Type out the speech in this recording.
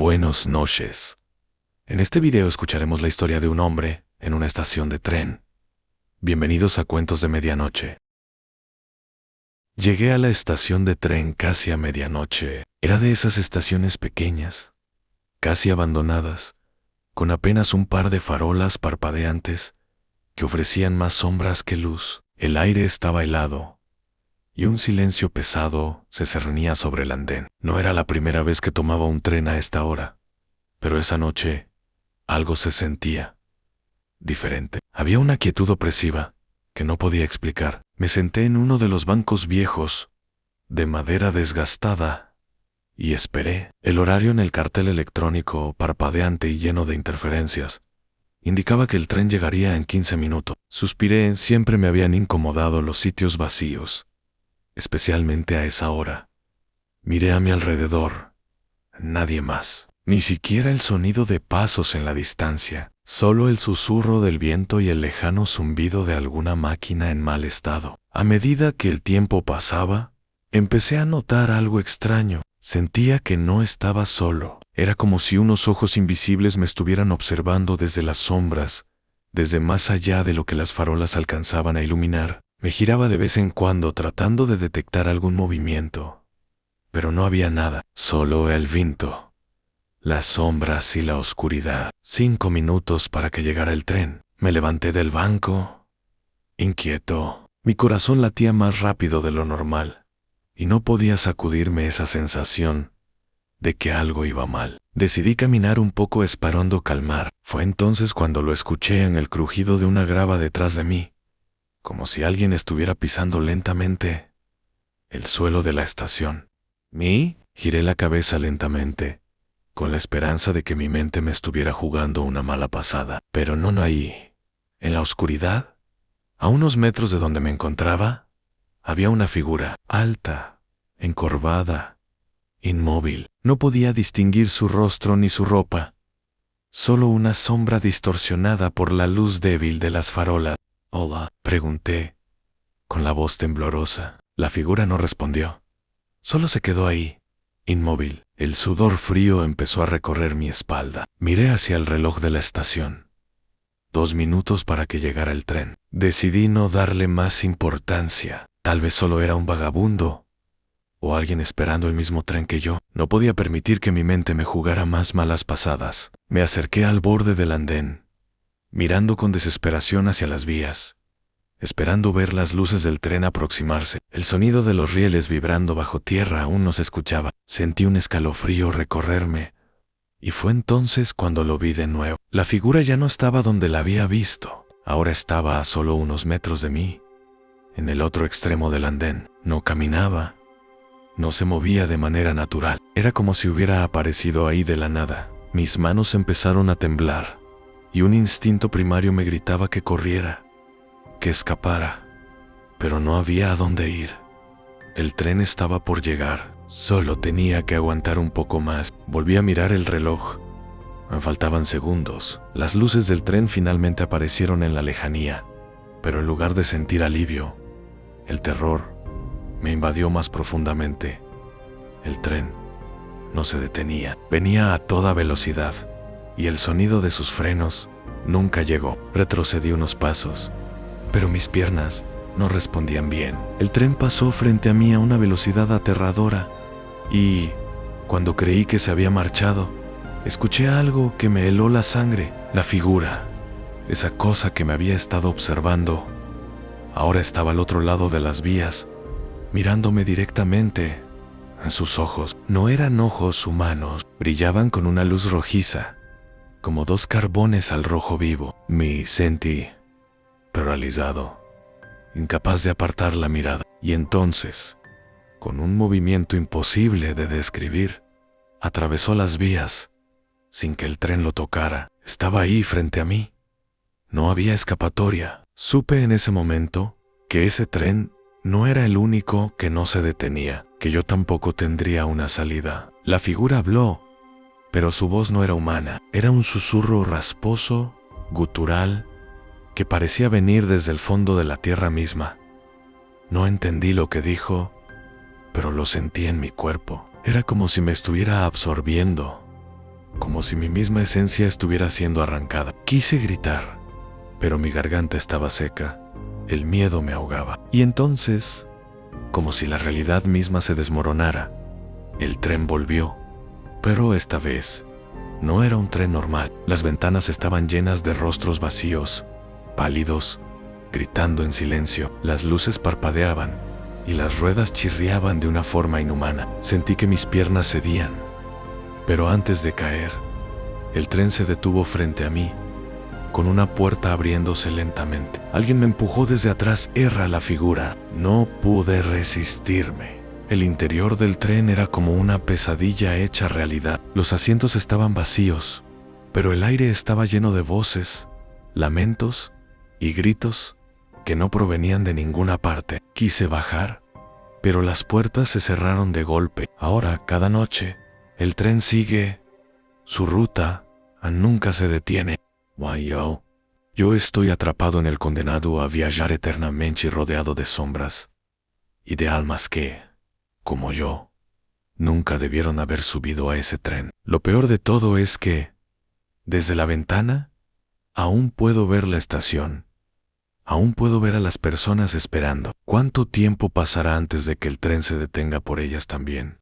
Buenas noches. En este video escucharemos la historia de un hombre en una estación de tren. Bienvenidos a Cuentos de Medianoche. Llegué a la estación de tren casi a medianoche. Era de esas estaciones pequeñas, casi abandonadas, con apenas un par de farolas parpadeantes que ofrecían más sombras que luz. El aire estaba helado y un silencio pesado se cernía sobre el andén. No era la primera vez que tomaba un tren a esta hora, pero esa noche algo se sentía diferente. Había una quietud opresiva que no podía explicar. Me senté en uno de los bancos viejos, de madera desgastada, y esperé. El horario en el cartel electrónico, parpadeante y lleno de interferencias, indicaba que el tren llegaría en 15 minutos. Suspiré. Siempre me habían incomodado los sitios vacíos, especialmente a esa hora. Miré a mi alrededor. Nadie más. Ni siquiera el sonido de pasos en la distancia. Solo el susurro del viento y el lejano zumbido de alguna máquina en mal estado. A medida que el tiempo pasaba, empecé a notar algo extraño. Sentía que no estaba solo. Era como si unos ojos invisibles me estuvieran observando desde las sombras, desde más allá de lo que las farolas alcanzaban a iluminar. Me giraba de vez en cuando tratando de detectar algún movimiento, pero no había nada, solo el viento, las sombras y la oscuridad. 5 minutos para que llegara el tren. Me levanté del banco, inquieto. Mi corazón latía más rápido de lo normal, y no podía sacudirme esa sensación de que algo iba mal. Decidí caminar un poco esperando calmar. Fue entonces cuando lo escuché en el crujido de una grava detrás de mí, como si alguien estuviera pisando lentamente el suelo de la estación. Giré la cabeza lentamente, con la esperanza de que mi mente me estuviera jugando una mala pasada. Pero no ahí. En la oscuridad, a unos metros de donde me encontraba, había una figura alta, encorvada, inmóvil. No podía distinguir su rostro ni su ropa, solo una sombra distorsionada por la luz débil de las farolas. «Hola», pregunté, con la voz temblorosa. La figura no respondió. Solo se quedó ahí, inmóvil. El sudor frío empezó a recorrer mi espalda. Miré hacia el reloj de la estación. 2 minutos para que llegara el tren. Decidí no darle más importancia. Tal vez solo era un vagabundo, o alguien esperando el mismo tren que yo. No podía permitir que mi mente me jugara más malas pasadas. Me acerqué al borde del andén, mirando con desesperación hacia las vías, esperando ver las luces del tren aproximarse. El sonido de los rieles vibrando bajo tierra aún no se escuchaba. Sentí un escalofrío recorrerme, y fue entonces cuando lo vi de nuevo. La figura ya no estaba donde la había visto. Ahora estaba a solo unos metros de mí, en el otro extremo del andén. No caminaba, no se movía de manera natural. Era como si hubiera aparecido ahí de la nada. Mis manos empezaron a temblar, y un instinto primario me gritaba que corriera, que escapara, pero no había a dónde ir. El tren estaba por llegar. Solo tenía que aguantar un poco más. Volví a mirar el reloj. Me faltaban segundos. Las luces del tren finalmente aparecieron en la lejanía, pero en lugar de sentir alivio, el terror me invadió más profundamente. El tren no se detenía. Venía a toda velocidad, y el sonido de sus frenos nunca llegó. Retrocedí unos pasos, pero mis piernas no respondían bien. El tren pasó frente a mí a una velocidad aterradora, y cuando creí que se había marchado, escuché algo que me heló la sangre. La figura, esa cosa que me había estado observando, ahora estaba al otro lado de las vías, mirándome directamente. En sus ojos no eran ojos humanos, brillaban con una luz rojiza, como 2 carbones al rojo vivo. Me sentí paralizado, incapaz de apartar la mirada. Y entonces, con un movimiento imposible de describir, atravesó las vías, sin que el tren lo tocara. Estaba ahí frente a mí. No había escapatoria. Supe en ese momento que ese tren no era el único que no se detenía, que yo tampoco tendría una salida. La figura habló, pero su voz no era humana. Era un susurro rasposo, gutural, que parecía venir desde el fondo de la tierra misma. No entendí lo que dijo, pero lo sentí en mi cuerpo. Era como si me estuviera absorbiendo, como si mi misma esencia estuviera siendo arrancada. Quise gritar, pero mi garganta estaba seca, el miedo me ahogaba. Y entonces, como si la realidad misma se desmoronara, el tren volvió, pero esta vez no era un tren normal. Las ventanas estaban llenas de rostros vacíos, pálidos, gritando en silencio. Las luces parpadeaban y las ruedas chirriaban de una forma inhumana. Sentí que mis piernas cedían, pero antes de caer, el tren se detuvo frente a mí, con una puerta abriéndose lentamente. Alguien me empujó desde atrás. Era la figura. No pude resistirme. El interior del tren era como una pesadilla hecha realidad. Los asientos estaban vacíos, pero el aire estaba lleno de voces, lamentos y gritos que no provenían de ninguna parte. Quise bajar, pero las puertas se cerraron de golpe. Ahora, cada noche, el tren sigue su ruta, nunca se detiene. Yo estoy atrapado en el condenado a viajar eternamente y rodeado de sombras y de almas que, como yo, nunca debieron haber subido a ese tren. Lo peor de todo es que, desde la ventana, aún puedo ver la estación. Aún puedo ver a las personas esperando. ¿Cuánto tiempo pasará antes de que el tren se detenga por ellas también?